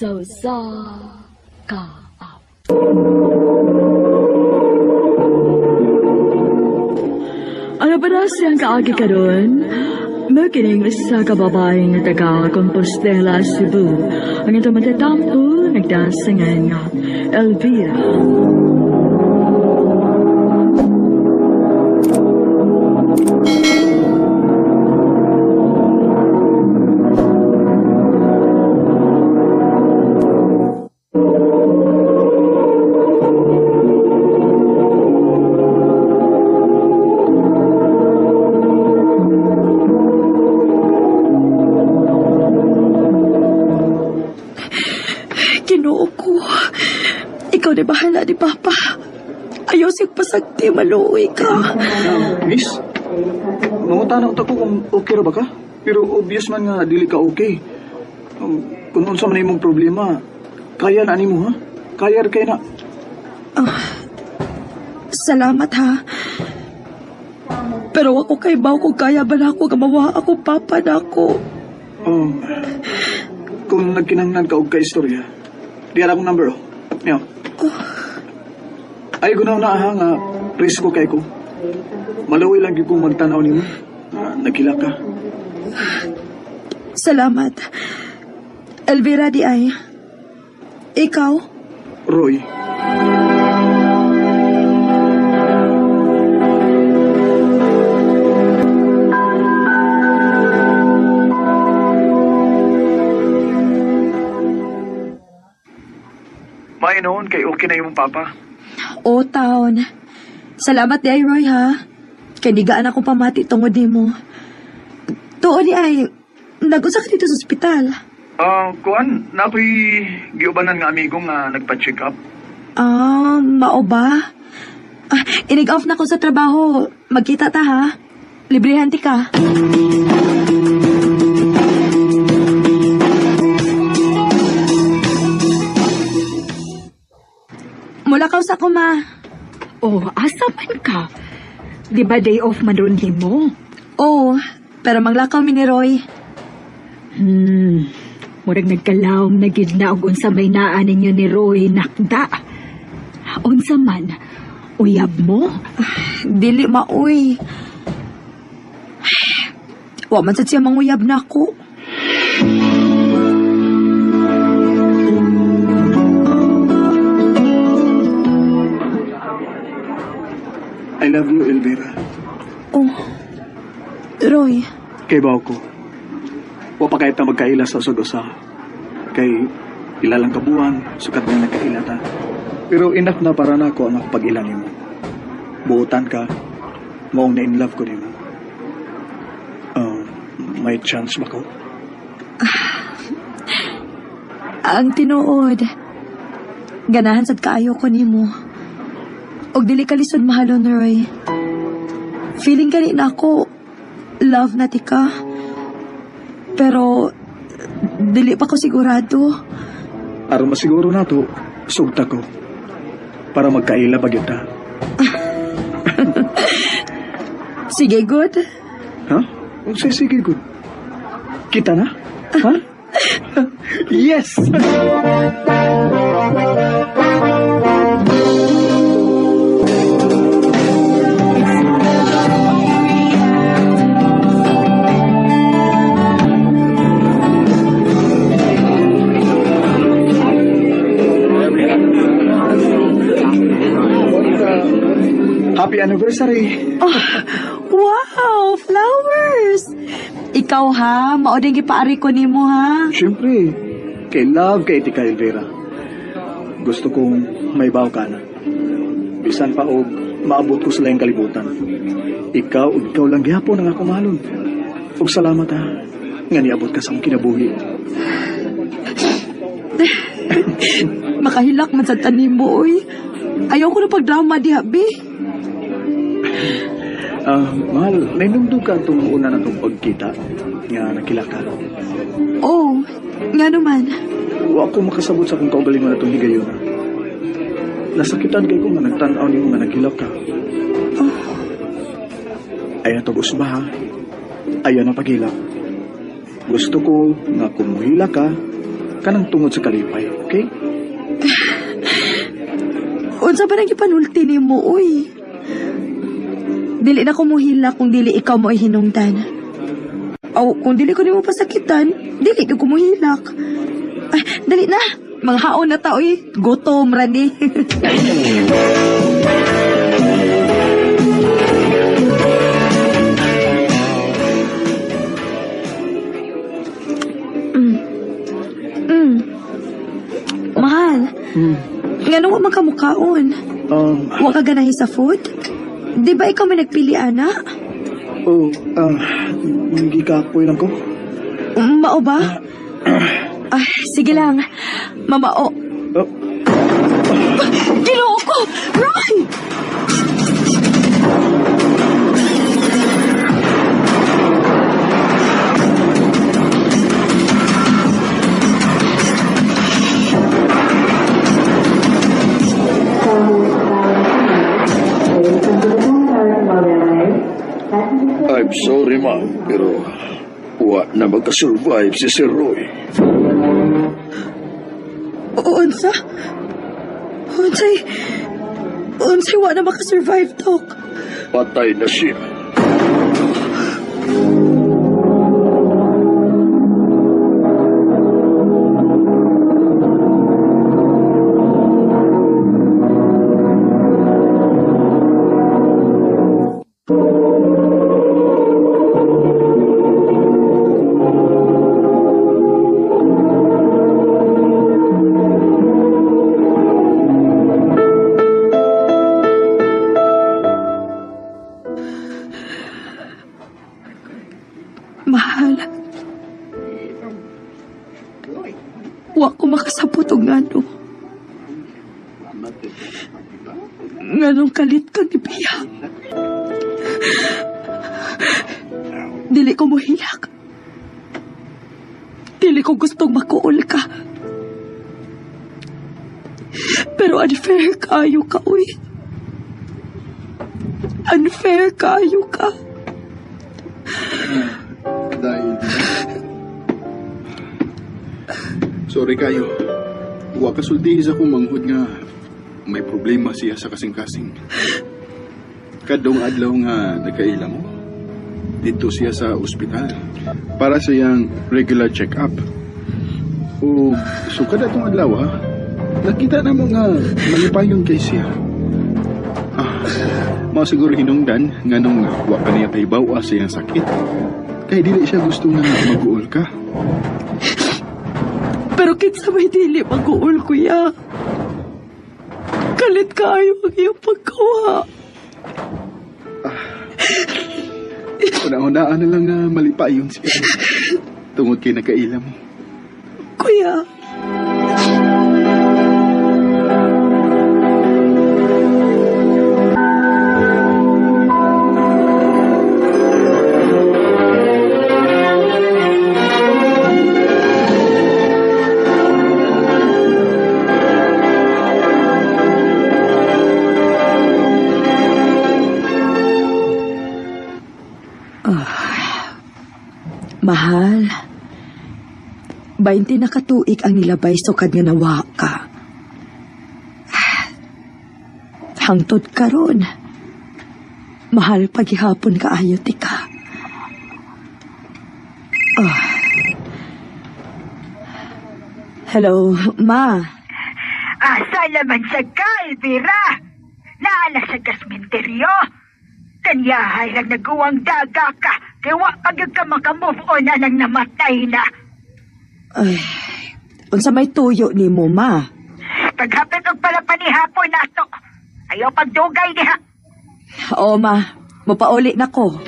sa ka. Ano ba na siyang kaagi ka doon? Magkining sa kababaeng na taga Compostela, Cebu. Ang ito matatampo, nagdasangan nga, Elvira. Ginoo ko. Ikaw na bahala ni Papa. Ayaw siyang pasagti, maluoy ka. Miss, nangutanang ko kung okay ra ba ka? Pero obvious man nga dili ka okay. Kung unsa man imong problema, kaya na nimo ha? Kaya ra kay na. Salamat ha. Pero ako kay baw kung kaya ba na ako gamawa ako, Papa na ako. Kung nagkinahanglan ka og ka istorya, diyan akong number oh. Yo. Ay gunaw na ha nga risko kay ko. Malaway lang gyud kong magtanaw nimo. Nagkila ka. Salamat. Elvira di ay. Ikaw? Roy. May noon kay okay na yung papa. O, taon. Salamat di ay, Roy, ha? Kaya digaan ako pamati tungod ni mo. Tuon di ay, nag-usa ka dito sa ospital. Kuan, na ako'y giubanan nga amigo nga nagpa-check up. Mao ba? Inig-off na ko sa trabaho. Magkita ta, ha? Librehan ti ka. Mula ka sa kuma. Oh, asa man ka? Di ba day off man ron mo? Oo, pero maglakaw mi ni Roy. Murag nagkalawom na gid na og unsa may naa ninyo ni Roy nakda. Unsa man, uyab mo? Dili maoy. Wa man sad siya manguyab na ako. I love you, Elvira. Oh, Roy. Kay baw ko. Wa pa kahit na magkaila sa usag-usa. Kay ilalang kabuhan, sukat na nagkaila ta. Pero enough na para na ako ang pag-ilan mo. Buutan ka, maong na in love ko nimo. May chance ba ko? Ang tinuod. Ganahan sad kaayo ko nimo. Og dili ka lisod mahalon, Roy. Feeling gani na ako, love na ti ka. Pero, dili pa ko sigurado. Aron masiguro na to, sugta ko. Para magkaila ba kita. Sige, good. Ha? Sige, good. Kita na? Ha? Yes! Happy anniversary! Wow, flowers! Ikaw ha, mauding ipaari ko nimo ha. Siyempre, kay love kay Tika Elvira. Gusto kong may baw ka na. Bisan pa og maabot ko sila yung kalibutan. Ikaw lang gyapon ang ako mahalon. Og salamat ha, nga niabot ka sa akong kinabuhi. Makahilak man sa tanim mo, oy. Ayaw ko na pag-drama di habi. Mahal, nainumdog ka itong una na itong pagkita nga nakila ka. Oo, nga naman. Wa ako makasabot sa kung kaugalingon na itong higayon. Nasakitan kay ko nga nagtanaw niyo nga naghilaw ka. Ayaw na tagos ba ha? Ayaw na paghilaw. Gusto ko nga kung muhila ka, kanang tungod sa kalipay, okay? Unsa ba nang ipanulti ni mo, uy? Dili na ko muhila kung dili ikaw mo hinungdan. Aw, kung dili ko nimo pasakitan, dili ko muhilak. Ay, dali na. Mga haon na ta, uy. Gutom, Randy. Mahal. Nga nung wa magkamukaon. Wa ka ganahi sa food? Di ba ikaw may nagpili, ana? Hindi kapoy lang ko. Mao ba? Ay, sige lang. Mamao. Ginoo ko! Roy! I'm sorry, ma'am, pero wa na magka-survive si Sir Roy. Unsa? Unsay wa na makasurvive, Doc? Patay na siya. Mahal. Wa ko makasabot og ngano. Nganong kalit ka ni Pia. Dili ko mohilak. Dili ko gustong makuol ka. Pero unfair kaayo ka, uy. Unfair kaayo ka. Dahil sorry kayo. Wa kasulti sa akong manghud nga may problema siya sa kasing-kasing. Kadong adlaw nga nagkaila mo. Dito siya sa ospital para sa iyang regular check-up. O so kada tong adlaw nakita na mo nga malipayon kay siya. Mao siguro hinungdan nga nung wa pa niya taybaw sa iyang sakit. Kaya dili siya gusto nga mag-uol ka. Pero kinsa may dili mag-uol, kuya. Kalit kaayo ang iyong pagkawa. Una-unaan na lang nga malipayon siya. Tungod kay nakaila mo. Kuya. Mahal, 20 na katuig ang nilabay sukad nga nawa ka. Hangtod karon. Mahal paghihapon ka ayo tika. Hello, ma. Asa naman sa ka, Elvira? Naala sa gasmenteryo? Kanyahay lang naguwang daga ka. Kaya wa pagod ka makamove on na nang namatay na. Ay, unsa may tuyo ni mo, ma? Paghapit og pala panihapon na to. Ayaw pagdugay diha. Oo, ma. Mapauli na ko.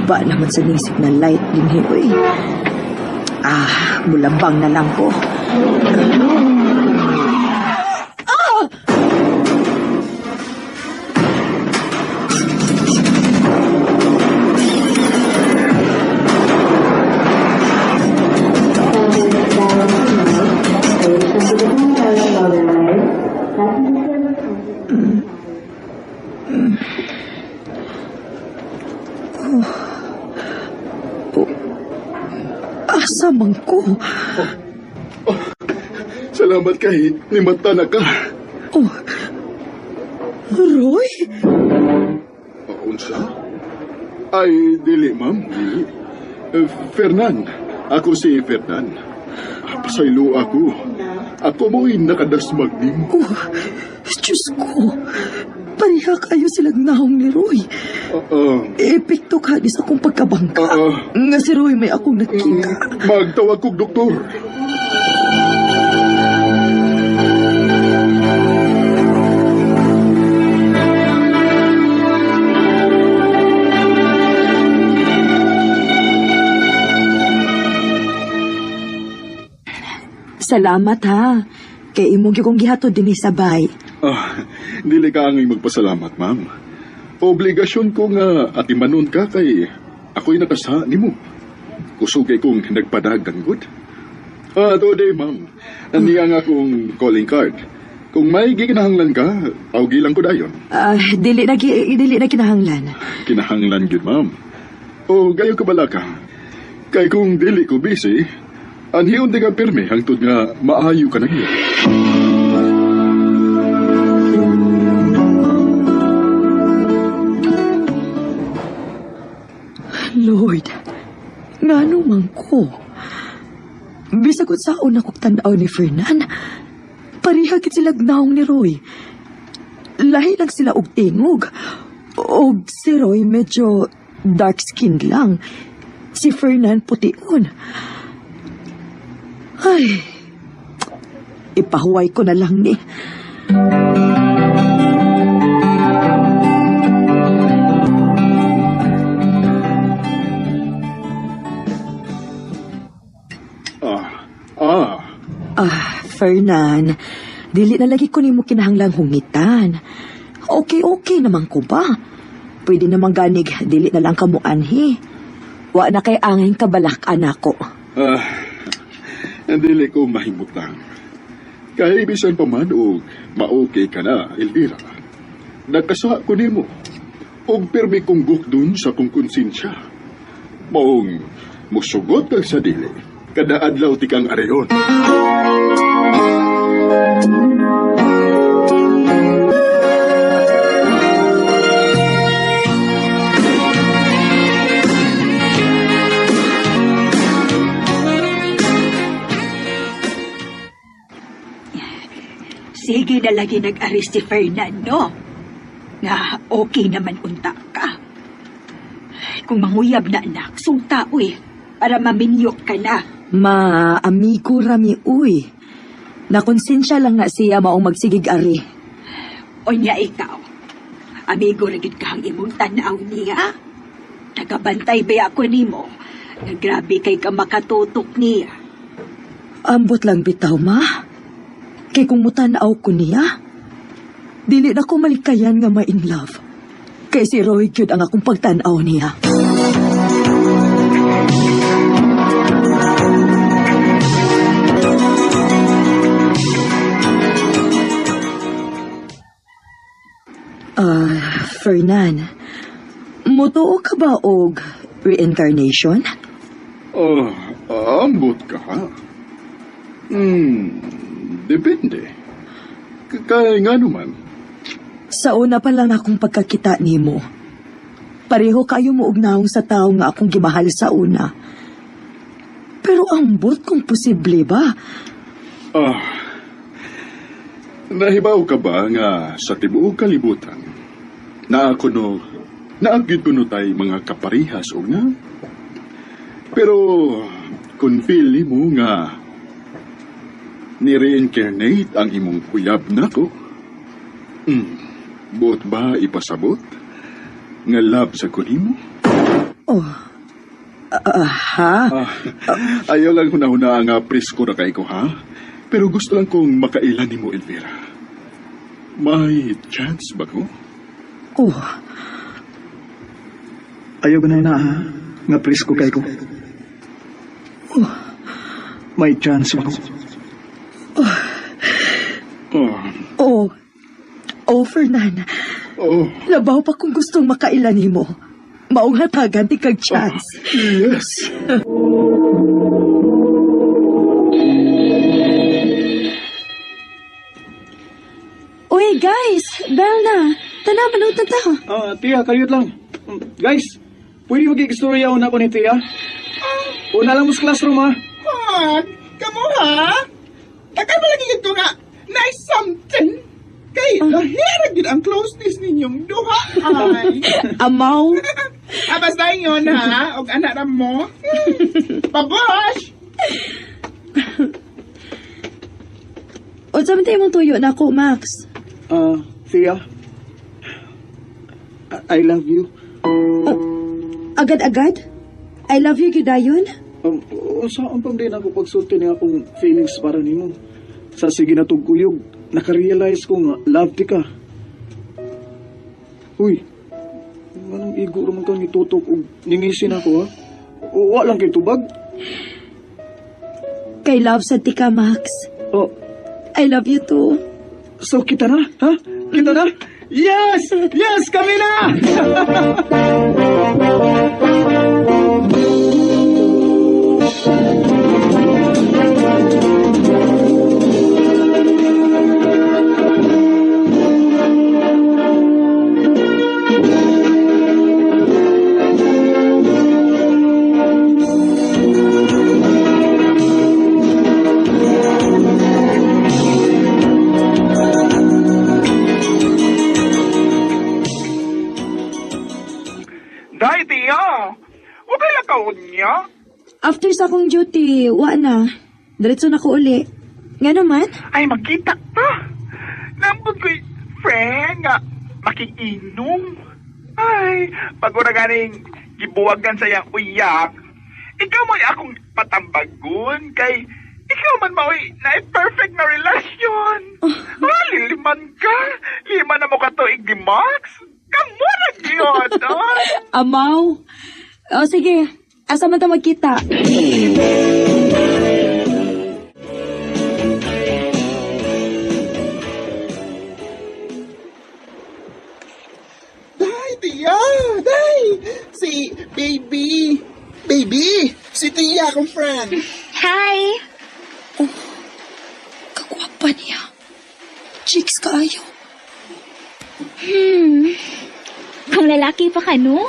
Ba naman sa ning signal light din oy. Bulabang na lang ko. Asa man ko? Salamat kay nimata na ka. Oh, Roy? Unsa? Ay, dili, ma'am. Dili. Fernan. Ako si Fernan. Pasaylo ako. Ako mo'y nakadasmag din. Oh, Diyos ko. Pareha kayo silang nahong ni Roy. Epekto ka di sa akong pagkabangka. Nga si Roy may akong nakita. Magtawag kong doktor. Salamat ha. Kay imong kong gihatod din sabay. Dili ka angay magpasalamat, ma'am. Obligasyon ko nga atimanon ka kay ako'y nakasa ni mo. Kusugay kong nagpadagdan good. Today, ma'am. Nandiyan nga akong calling card. Kung may gikinahanglan ka, tawgi lang ko dayon. Dili na kinahanglan. Kinahanglan yun, ma'am. O gayo ka bala ka. Kay kung dili ko busy, anhiyon di ka pirme hangtod nga maayo ka na niya. Lord, ngano man ko? Bisag unsaon akong tanaw ni Fernan, parihagit sila gnaong ni Roy. Lahi lang sila og tingog. Og si Roy medyo dark skin lang. Si Fernan putiun. Ay, ipahuway ko na lang ni. Fernan, dili na lagi ko nimo kinahanglang hungitan. Okay naman ko ba? Pwede naman ganig, dili na lang kamo anhi. Wa na kay angin kabalak anako. Dili ko mahimutang. Kaya bisan pa man og ma-okay ka na, Elvira. Nagkasa ko nimo. Og pirmi kong gukdun sa kong konsensya. Maong musugot kag sa dili. Kada adlaw ti kang areyon. Sige na lagi nag-aris si Fernando. Nga okay naman unta ka. Kung manguyab na anak, sungta para maminyo ka na. Amigo rami uy. Nakonsensya lang na siya maong magsigig ari. O niya ikaw, amigo ragid ka ang imong tanaw niya. Nagabantay ba ako nimo? Nagrabe kay ka makatutok niya. Ambot lang bitaw, ma. Kay kung mutanaw ko niya, dili na ko malikayan nga ma-in love. Kay si Roy gyud ang akong pagtanaw niya. Fernan, mutuo ka ba og reincarnation? Ambot ka. Depende. Kaya nga naman. Sa una pa lang akong pagkakita nimo, pareho kayo mo ugnaong sa tao nga akong gimahal sa una. Pero ambot kung posible ba? Nahibaw ka ba nga sa tibuok kalibutan na ako no, naagid ko no tay mga kaparihas o nga? Pero kung pili mo nga ni-reincarnate ang imong kuyab na ko, buot ba ipasabot nga love sa kunimo? Ha? Ayaw lang hunahuna nga presko na kay ko, ha? Pero gusto lang kong makailan ni mo, Elvira. May chance ba ko? Oh, Ayaw ganay na, ha? Nga presko kay ko. May chance ba ko? Fernan. Oh, Labaw pa kung gustong makailan mo. Maong hatagan ti kag chance. yes. Uy, guys! Bell na! Tanaw, manood na ta. Tia, kayot lang. Guys, pwede mag-i-istorya una ko ni Tia? Una lang mo sa classroom, ha? Juan, kamu ha? Takay mo lagi ito nga, nice something. Kay, lahira gid ang closeness ninyong duha. Ay. Amaw. Basta yun ha, og anak na mo. Pabosh! O sa man mong tuyo na ako, Max. Tia, I love you. Agad-agad? I love you, Gidayon. Saan pang din ako pagsulti niya akong feelings para nimo. Sa sige na tugkuyog, nakarealize ko nga, love ti ka. Uy, anong igo raman kang itutok o ningisin ako, ha? O walang kay tubag? Kay love sa tika, Max. Oh, I love you too. so kita na, ha? Kita na? Yes! Yes, kami na! Day, tiya. Huwag kay lakaon niya. After sa akong duty, wa na. Diretso na ko uli. Nga naman? Ay, magkita pa. Nambog ko'y friend nga makiinom. Ay, pag wala ganing gibuwagan sa iyang uyak, ikaw mo'y akong patambagon kay ikaw man mo'y na-perfect na relasyon. Liliman ka. Lima na mo katuig di Max. Kamu na yun, Amaw. O sige, asa man ta magkita? Day, tiya! Day! Si Baby! Baby! Si Tiya akong friend! Hi! Kagwapa niya. Chicks kaayo. Kung lalaki pa ka, no?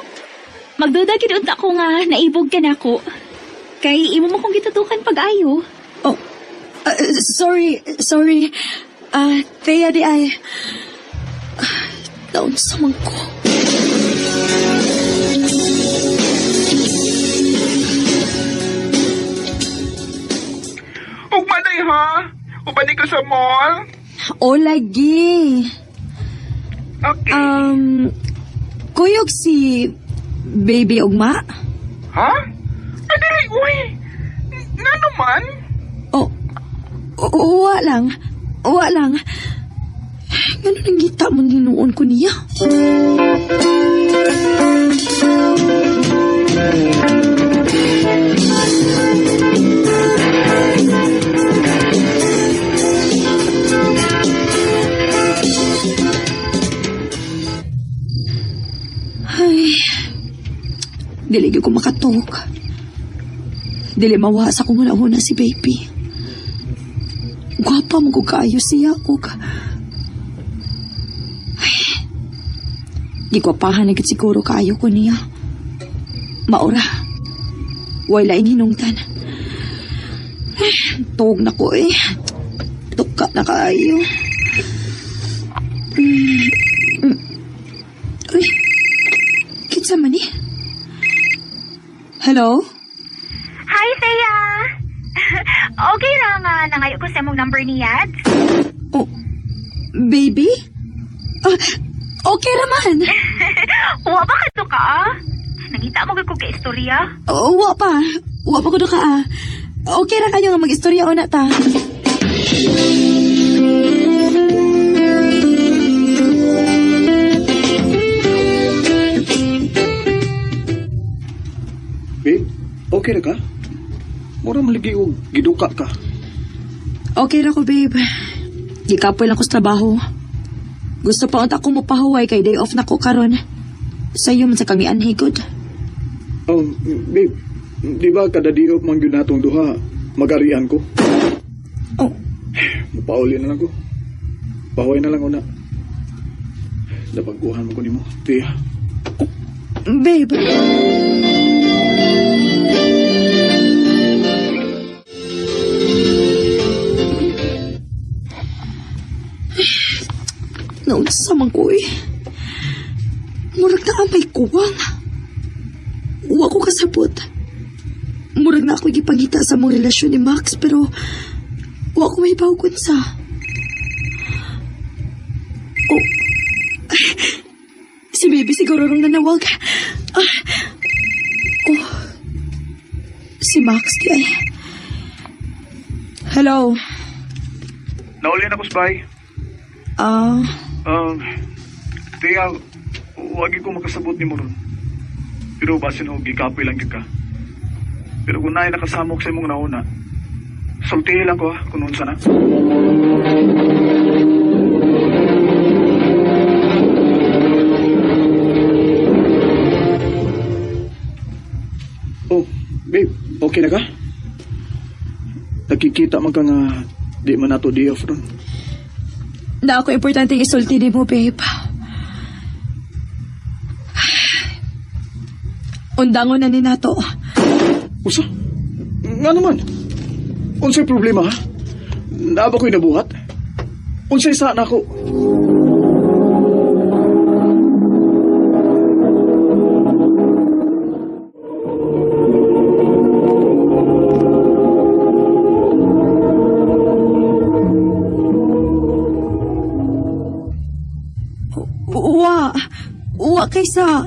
Magduda kinunta ko nga naibog ka na ko. Kay imo mo kong gitutukan pag-ayo. Oh, sorry. Thea di ay... Down sa ko. Ugmanay ha? Ubani ko sa mall? O lagi. Okay. Kuyog si Baby Ugma? Ha? Adili, uy! Nga naman? Uwa lang. Ganun ang gita mo ninuon ko niya. Ay, dili ko makatok. Dili mawasa ko muna si Baby. Gwapa mo ko kaayo siya o ka. Ay, di ko pahan agad siguro kaayo ko niya. Maura, wala hinungtan. Ay, tuog na ko eh. Tuka na kaayo. Uy, kitsa man eh. Hello? Hi, Thea! Okay ra nga nangayo ko sa mong number ni Yads. Oh, Baby? Okay naman. Wa ba ka to ka? Nangita Mangita mo ko ka istorya? Wa pa. Wa pa ko na ka ah. Okay ra kayo nga mag-istorya o na ta. Babe, okay na ka? Mura maligi o giduka ka. Okay ra ko, babe. Gikapoy lang ko sa trabaho. Gusto pa unta ko mapahuway kay day off na ko karon. Sa'yo man sa kami anhigod. Oh, babe, di ba kada di-off man yun natong duha, magarian ko? Oh, Mapauli na lang ko. Pahuway na lang una. Napagkuhan mo ko ni mo, Tia. babe. Naunsa man ko eh. Murag na ang may kuwang. Wa ko kasabot. Murag na ako gipangita sa mong relasyon ni Max pero wa ko may bawgon sa. Oh. Si baby siguro nung nanawag. Oh. Si Max di ay. Hello. Nauli na ko, Spy. Tia, wagi ko makasabot ni mo ron. Pero basin ho, gikapoy lang yun ka. Pero kung naay nakasamok sa imong nauna, sultihin lang ko ha, kung unsa na. Oh, babe, okay na ka? Nakikita man ka nga di man nato di-off ron. Na ako importante isulti ni mo, babe. Undangon na ni nato. Usa? Nga naman. Unsay problema ha? Naaba ko'y nabuhat? Unsay sa na ako? Wa kaysa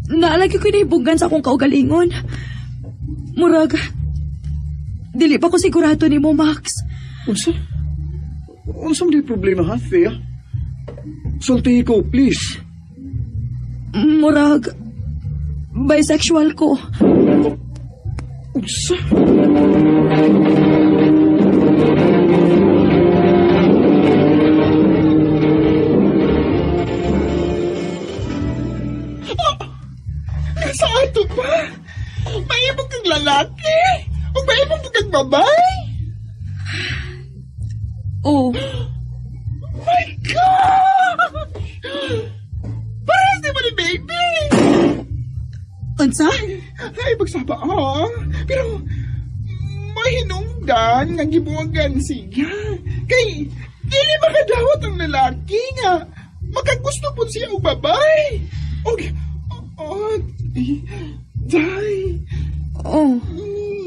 naalagi ko na ibugan sa akong kaugalingon. Murag, dili pa ko sigurado ni mo, Max. Unsa? Unsa man di problema ha, Thea? Sulti ko, please. Murag, bisexual ko. Unsa? Sa ato pa? Maibog kang lalaki? O maibog kang babae? Oh, My God! Parang di mo ni baby! unsa? Ay, pagsaba ha? Pero, mahinungdan nga gibuwagan siya. Kay, dili makadawat ang lalaki nga. Makagusto po siya o babae. Day, Oh,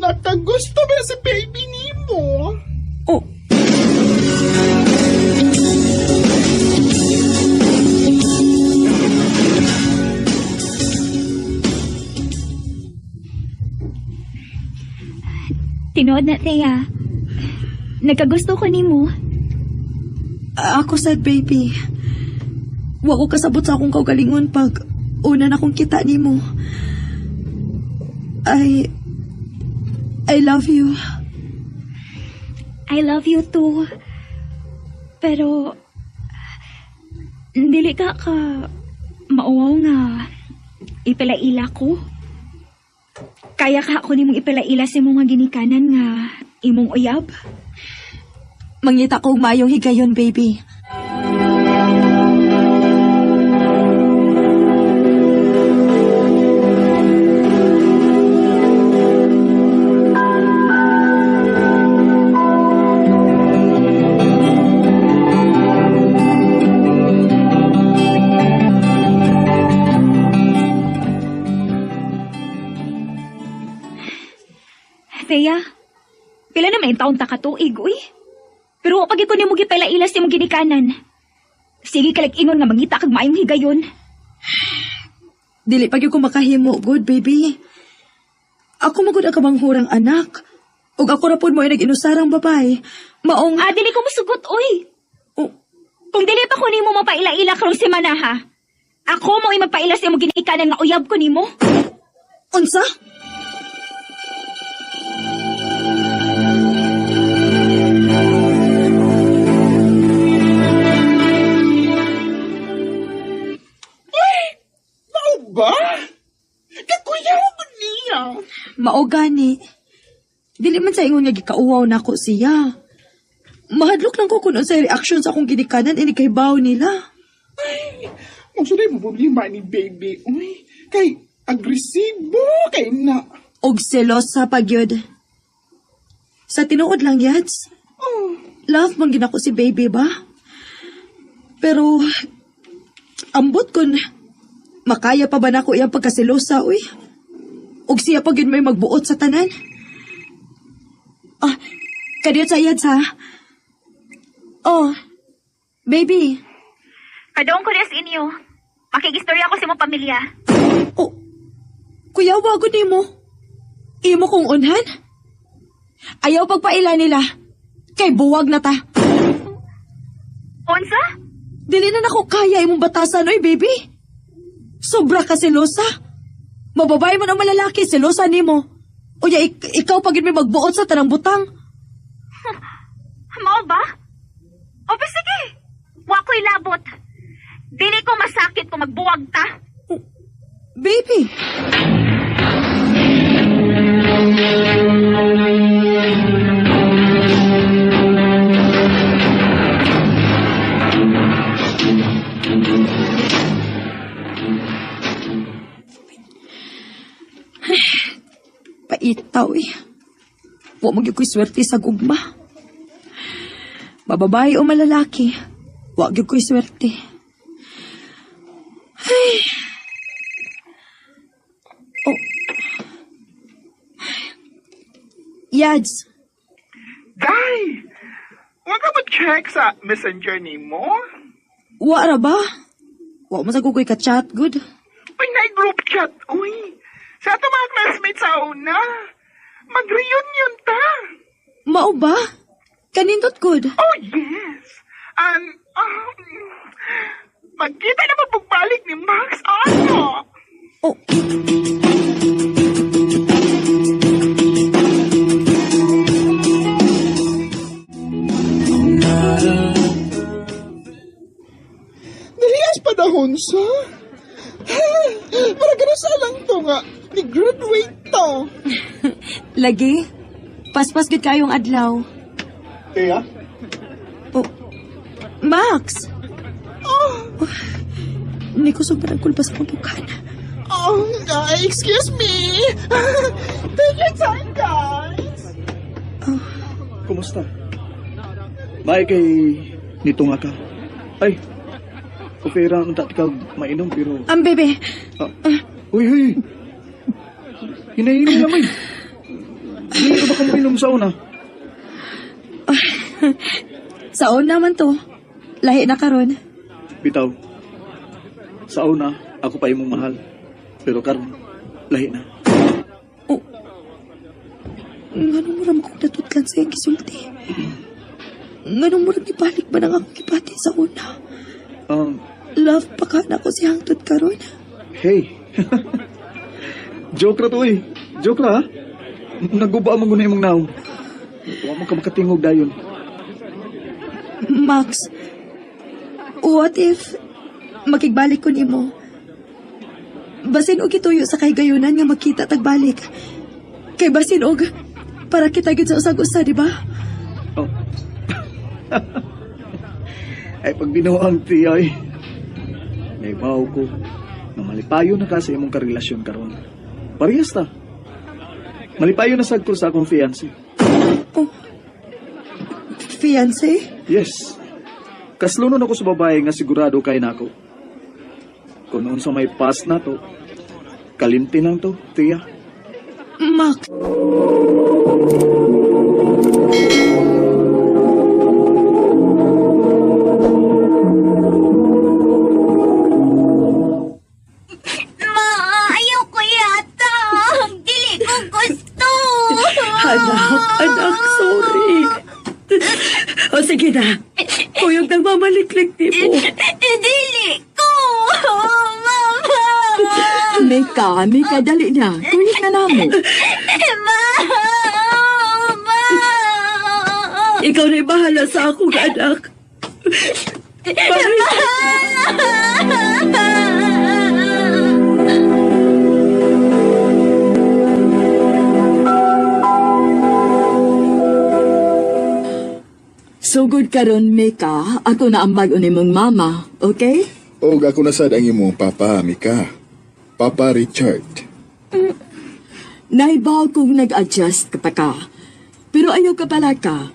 nakagusto ba sa baby ni mo? oh. Tinood na, Thea. Nagkagusto ko ni mo. Ako sad, baby. Wa ko kasabot sa akong kaugalingon pag una na akong kita ni mo. I love you. I love you too. Pero, dili ka mauwaw nga ipalaila ko. Kaya ka ako nimong ipalaila sa imong mga ginikanan nga imong uyab. Mangita ko mayong higayon, baby. Thea, pila na may taon ta katuig, uy. Pero wa pagi ko nimo gipalaila sa imong ginikanan. Sige kalag ingon nga mangita kag maayong higayon. Dili pa gyud ko makahimo, good baby. Ako magud ang kamanghurang anak. Ug ako ra pud mo ay nag-inusarang babae. Maong... Dili ko musugot, oy. Oh, Kung dili pa ko nimo mapaila-ila karong semana ha. Ako mo magpaila sa imong ginikanan nga uyab ko nimo. unsa? Mao ba? Kakuyaw ko niya. Mao gani. Dili man sa ingon nga gikauwaw nako siya. Mahadlok lang ko kuno sa reaction sa akong ginikanan ini kay baw nila. Kung sunay mo problema ni baby, uy, kay agresibo, kay na. Og selosa pagyod. Sa tinuod lang, Yads. Love man ginako si baby ba? Pero, ambot kun, makaya pa ba nako iyang pagkaselosa, uy? Og siya pa gyud may magbuot sa tanan? Kadiyot sa Yads, ha? Oh, baby. Kadong ko sa inyo. Makigistorya ko sa imong pamilya. Oh, kuya, wagod nimo. Imo kong unhan? Ayaw pagpaila nila. Kay buwag na ta. Unsa? Dili na nako kaya imong batasan, oy, baby. Sobra ka selosa. Mababae man ang malalaki, selosa nimo. Uya, ikaw pagin may magbuot sa tanang butang. Mao ba? O sige. Wa ko'y labot. Dili ko masakit kung magbuwag ta. Baby. Paitaw eh. Huwag magyug ko'y swerte sa gugma. Mababae o malalaki, huwag gyud ko'y swerte. Ay. Oh. Yads, Day, wag ka mag-check sa messenger ni mo. wa ra ba? Wa mo sa kukoy ka-chat, good? Uy, na-group chat, uy. Sa ato mga classmates sa una. Mag-reunion ta. Mao ba? Kanindot, good? Oh, yes. Magkita na magbalik ni Max. Ano? Oh. Naliyas pa dahon sa? Para ganun lang to nga. Ni-graduate to. Lagi? Paspas gud kayong adlaw. Kaya? Oh. Max! Oh. Hindi ko sobrang kulpa sa kumpukan. Excuse me. Take your time, guys. Kumusta? May kay nito nga ka. Ay, opera ang tati ka mainom pero... Bebe. Uy. Hinahingi lang ay. Hindi ka ba ka mainom sa una? Saon naman to. Lahi na karon. Bitaw. Sa una, ako pa imong mahal. Pero karon, lahi na. Oh. Nganong mura makugdatutlan sa iyang gisulti? Nganong mura gibalik ba nang akong gipati sa una? Love pa ka na ko si hangtod karon. Hey. Joke ra to eh. Joke ra ha? Naguba mo guna imong naong. Huwag mo ka makatingog dayon. Max, what if makigbalik ko nimo? Basin og ituyo sa kay gayunan nga makita tagbalik. Kay basin og para kita gid sa usag-usa, di ba? Oh. Ay pag binuang tiya eh. Naibaw ko na malipayo na ka sa imong karelasyon karon. Parehas ta. Malipayo na sad ko sa akong fiancé. Oh. Fiancé? Yes. Kaslunon ako sa babae nga sigurado kay nako. Kung noon sa may past na to, kalimti lang to, tiya. Max. Ma! Kuyog nagmamaliklik di mo. Dili ko! Mama! Mika, dali na. Kuyog na namo. Mama! Ikaw na'y bahala sa akong anak. Sugod karon Mika, ako na ang bag ni mong mama, okay? O ako na sad ang imong papa, Mika. Papa Richard. Naibaw kong nag-adjust ka pa ka. Pero ayaw ka pala ka.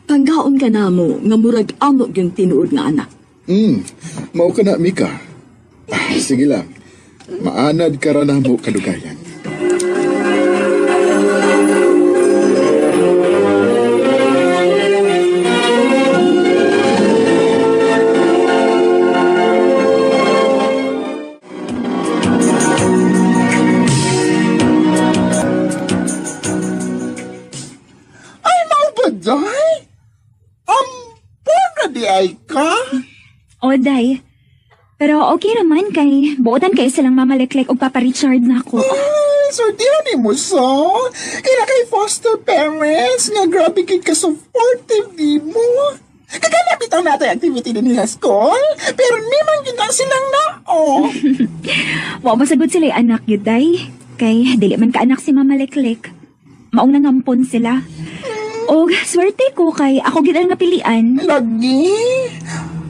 Panggaon ka na mo, nga murag amok yung tinuod nga anak. Mao ka na, Mika. Sige lang. Maanad ka ra na mo kadugayan. Day? Pwede di ay ka? O, day. Pero okay naman kay buotan kayo silang Mama Leclerc o Papa Richard na ako. Ay, so di mo so? Ila kay foster parents nga grabe kay ka supportive di mo. Kaganapit ang natay activity din nila school, pero memang yun ang silang nao. Wa masagod sila yung anak yun, day. Kay dili man ka anak si Mama Leclerc. Maong nangampon sila. O, swerte ko kay ako gid ang napilian. Lagi?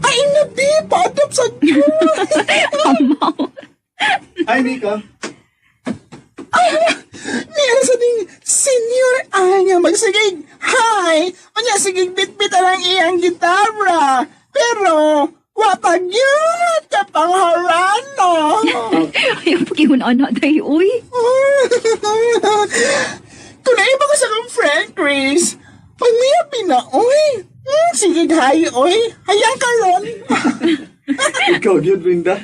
Ay, nabi, pa-adopt sa Amaw. Hi, Mika. Niya sa ding senior ay nga magsigig. Hi! O niya sigig bit-bit ang iyang gitarra. Pero, wapag yun ka pangharano. Ayaw pagihon anak, day, uy. Kung naiba ko sa kong friend, Chris, pag niya pinaoy. Sige, hay, oy. Hayang ka ron. Ikaw, yun, Brenda.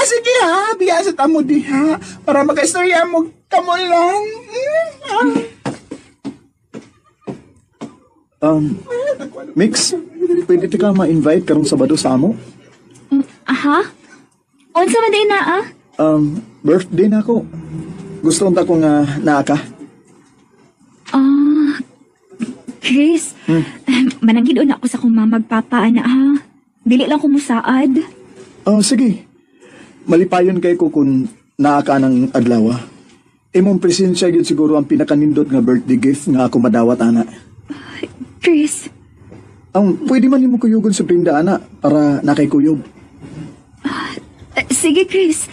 Sige ha, biya sa tamo diha. Para mag-istorya mo kamo lang. Mix, pwede ka ma-invite karong Sabado sa amo? Aha? Unsa man day na, ah? Birthday na ako. Gusto unta ko nga naa ka. Chris, manangid una ako sa kong mamagpapa, ana, ha? Dili lang kumusaad. Sige. Malipayon kay ko kung naa ka ng adlaw. Imong presensya yun siguro ang pinakanindot nga birthday gift nga ako madawat, ana. Chris, Pwede man mo kuyugon sa Brenda, ana, para nakay kuyog. sige, Chris.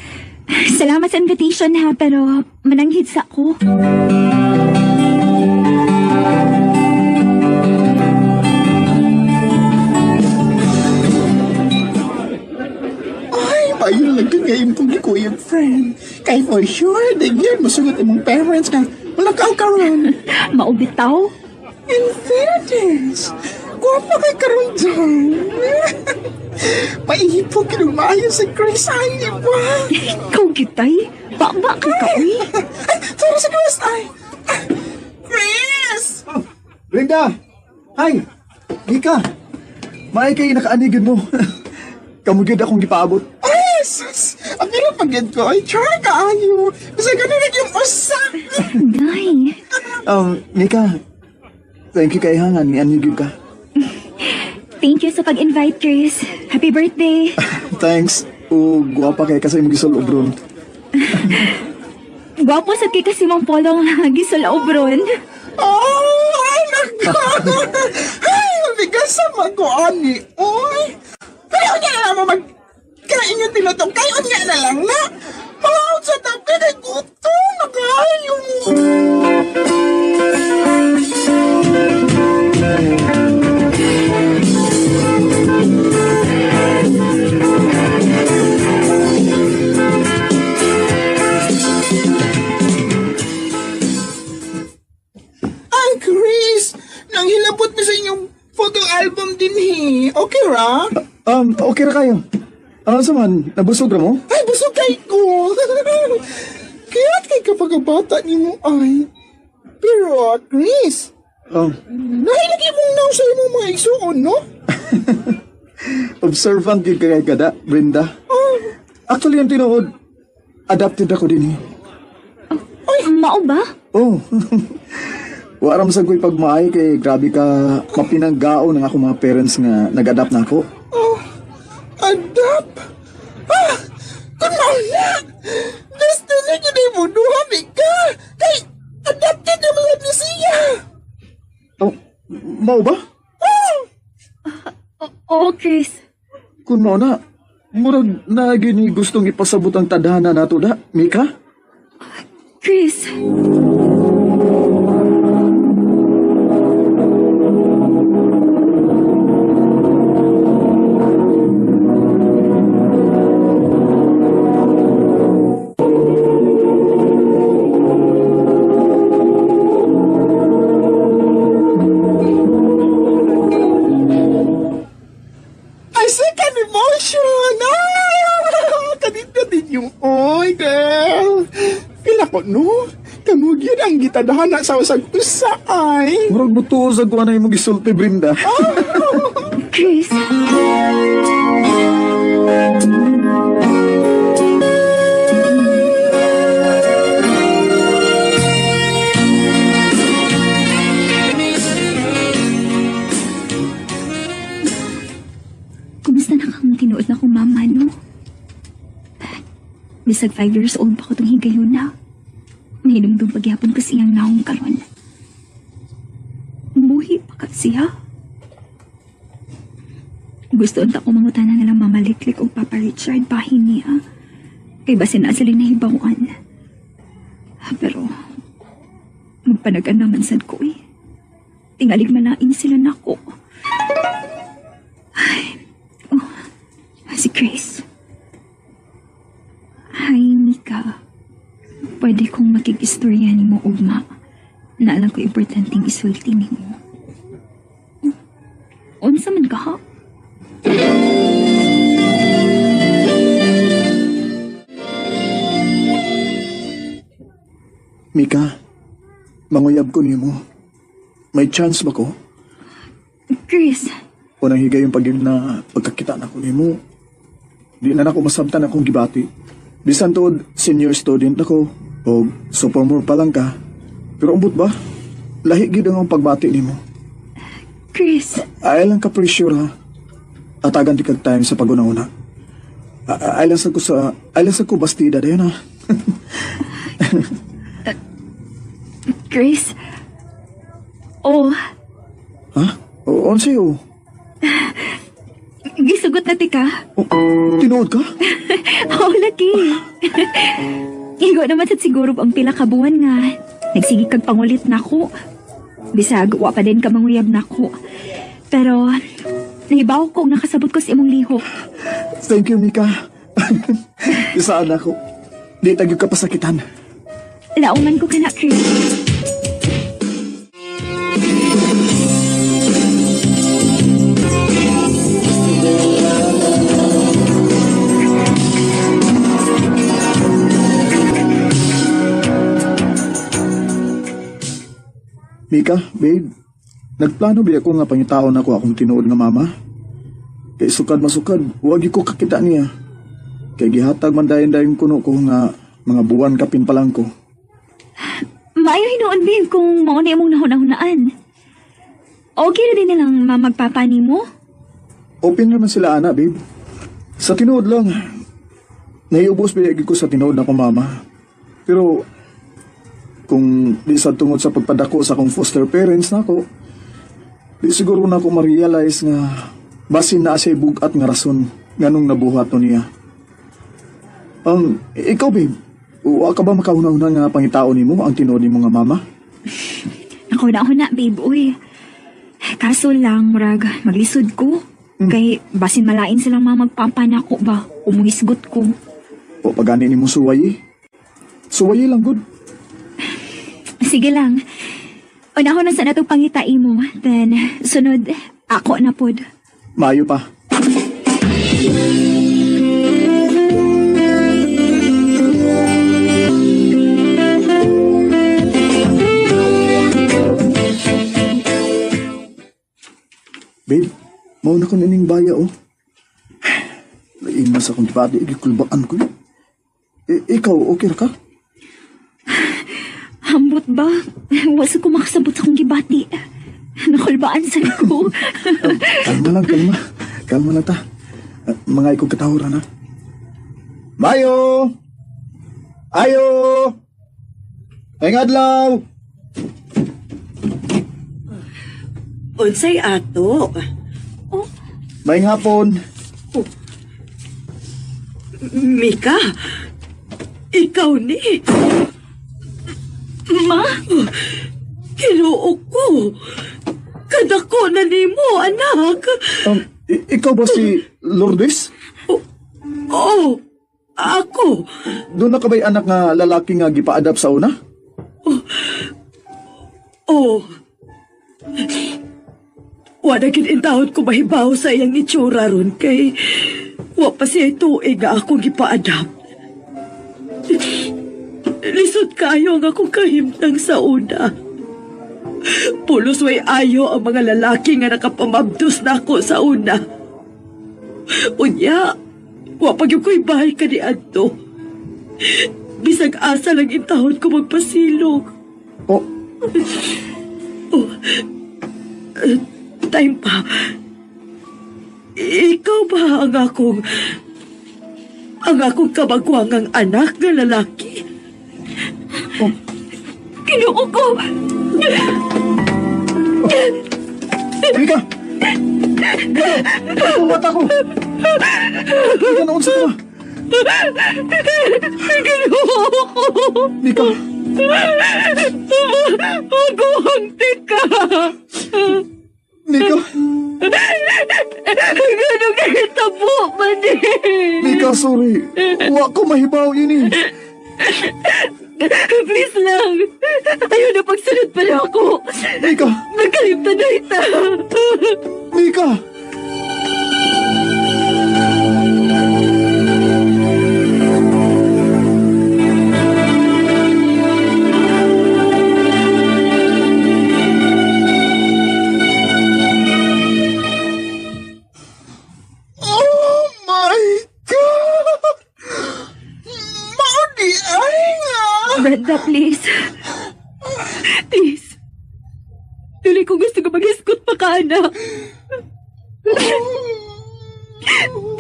Salamat sa invitation, ha, pero mananghid sa ko. Ayun lang kang ngayon kong gikuyog, friend. Kay for sure, digyan masugot imong parents nga wala ka karon. Maubitaw? In fairness, guwapa kay karon dyan. Paihipog kinumaayon sa Chris, ay, di ba? Ikaw gitay? Bakba ka ka, uy. Ay, tara sa Chris, ay. Chris! Brenda! Hi! Mika! Maay kay nakaanigid mo. Kamugid akong gipaabot. Ay, sus! Ang pinapagad ko, ay, try ka, ayo. Kasi ganun yung usak. Day. Mika, thank you kay hangan ni anigid ka. Thank you sa pag-invite, Chris. Happy birthday. Thanks. Guwapa kay kasi mo gisol obron. Gwapo sa kay kasi mong polong gisol obron. Oh, ay, nako. Ay, mabigas sa mag-uani. Uy. Kayo niya na mo magkain yung tinutong. Kayo niya na lang na. Mahal sa tabi na gusto. Nakayo mo. Ay, Chris. Nanghilabot na sa inyong photo album din Okay ra? Okay ra kayo. Saman, nabusog ra mo? Ay, busog kay ko. Kaya't kay kapag bata ni mo ay. Pero, Chris, Oh, Nahilig mong naw sa imong mga igsuon, no? observant yun kay kada, Brenda. Actually, ang tinuod, adapted ako din. Ay, mao ba? Oh, waram sa ko'y pagmaay kay grabe ka mapinanggao ng ako mga parents nga nag-adapt na ako. Adapt? Kung mauna, destiny gini mo duhami ka. Kay, adapted na mga siya. Oh, mau ba? Oo, Chris. Kung mao na, murag na gini gustong ipasabot ang tadhana nato da, Mika? Chris. Ay, second emotion! Ay, kanina din yung oy, girl. Pila ko, no? Kamug yun ang gitadhana sa usag usa, ay. Murag buto sa kuha na yung gisulti, Brenda. Chris. Kumusta na kang tinuod na kong mama, no? Bisag 5 years old pa ko itong higayon na. Nahinumdum pagyapon ko siyang naong karon. Umuhi pa ka siya. Gusto unta ko mangutana na lang Mama Liklik o Papa Richard bahin niya. Kay basin na sila nahibawan. Pero, magpanagan naman sad ko eh. Tingalig malain sila nako. Ay, oh, si Grace. Hi, Mika. Pwede kong makikistorya ni mo, ugma. Naalam ko importanteng isulti ni mo. Unsa man ka, ha? Mika, manguyab ko nimo. May chance ba ko? Chris, Unang higay yung pagil na pagkakita na ko nimo. Di na ako masabtan akong gibati. Bisan tuod senior student ako o sophomore pa lang ka. Pero umbot ba? Lahi gid ang pagbati nimo. Chris, Ay lang ka pressure ha. Atagan di kag time sa paguna-una. Ay lang sa ko bastida dayon ha. Chris. Oh, Ha? O sa'yo? gisugot na tika. O, tinuod ka? Oh, laki. Igo naman sa siguro ang pila ka buwan nga. Nagsigi kag pangulit na ko. Bisag, wa pa din ka manguyab na ko. Pero, nahibaw ko nakasabot ko sa imong lihok. Thank you, Mika. Isaan ako. Di tagyo ka pasakitan. Lauman ko ka na, Chris. Mika, babe, nagplano ba ako nga pangitaon ako akong tinuod nga mama? Kay sukad masukad, huwag ko kakita niya. Kay gihatag man dayon kuno ko nga mga buwan kapin pa lang ko. Maayo hinuon, babe, kung mauna imong nahunahunaan. Okay na din nilang magpapani mo? Open naman sila, ana, babe. Sa tinuod lang, naiubos ba ko sa tinuod na ko mama. Pero, kung di sa tungod sa pagpadako sa akong foster parents na ako, di siguro na ako ma-realize nga basin na siya bugat nga rason nganong nabuhat no niya. Ikaw, babe, uwa ka ba makahuna-huna nga pangitaon ni mo ang tinuod ni mo nga mama? Ako na, babe, uy. Kaso lang, murag, maglisod ko. Kay basin malain silang mga magpapanako ba? Umuhisgot ko. O pagani ni mo suwayi? Suwayi lang, good. Sige lang. Unahon na sa natong pangitai mo. Then, sunod, ako na pod. Maayo pa. Babe, mauna ko nining baya, oh. Naimas akong dibati, ikikulbaan ko. Ikaw, okay ra ka? Hambot ba? Wasa ko makasabot sa kong gibati. Nakulbaan sa ko. Kalma lang, kalma. Kalma lang ta. Mga ikong katahuran, ha? Mayo! Ayo! Ay adlaw! Unsay ato? May hapon. Mika, ikaw ni. Ma? Kinuok ko. Kadako na ni mo, anak. Ikaw ba si Lourdes? Oh, ako. Doon na ka ba'y anak nga lalaki nga gipa-adapt sa una? Oh. Wala kinintahon ko mahibaw sa iyang itsura ron kay wa pa siya tuig nga akong gipa-adapt. Lisod kayo ang akong kahimtang sa una. Pulos way ayo ang mga lalaki nga nakapamabdos na ako sa una. Unya, wa pagyud ko'y bahay ka ni Adto. Bisag asa lang intahon ko magpasilog. Oh, Time pa. Ikaw ba ang akong kabagwangang anak na lalaki? Kinuko ko! Mika! Patumat ako! Mika, naon sa ka? Kinuko ko! Mika! Magawangti ka! Mika! Ganun ka hitabo man eh! Mika, sorry. Wa ko mahibaw yun eh. Please lang! Ayaw na pagsunod pala ako! Mika! Nagkalimtan na ita! Mika! Oh my God! Maudi ay nga! Brenda, please. Please. Tuloy ko gusto ko mag-iskot pa ka, anak.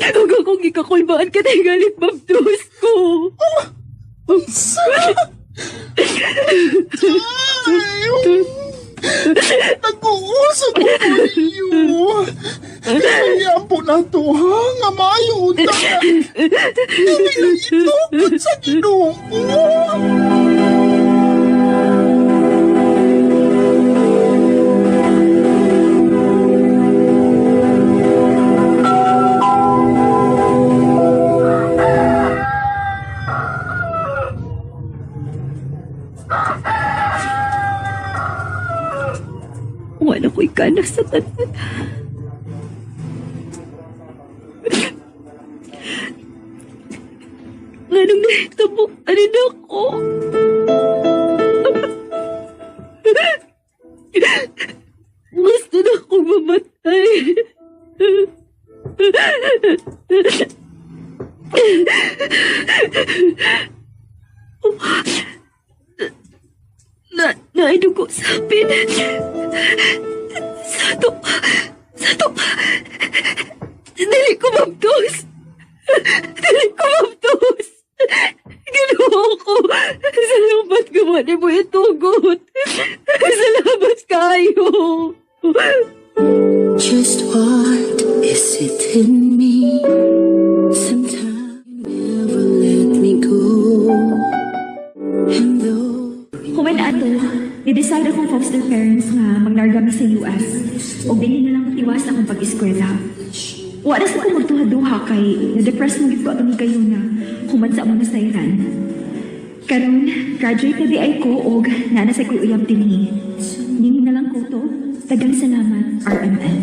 Huwag akong ikakulbaan ka tayo galit mabdos ko. Nag-uusap ko kayo. Kaya po na to, ha? Nga mayo na. Hindi lang itukot sa Ginoo. Wala ko'y kanak sa tanan. Nganong nahitabo rin ako. Gusto na akong mamatay. Naidugo sa akin. Sato. Dili ko mabdos. Ginawa ko. Salamat gawa ni mo itugot. Salamat kayo. Just what is it in me? Sometimes you never let me go. And though Kumain na ato, ni-decide akong foster parents nga magnargami sa US o bilhin na lang matiwas akong pag-eskwela. Wala sa kong magtuha-duha kay na-depress mo gito atong kayo na human sa among nasayran. Karon, graduate na di ay ko o nanasay ko'y uyab din ni. Nini na lang ko to. Tagang salamat, RMN.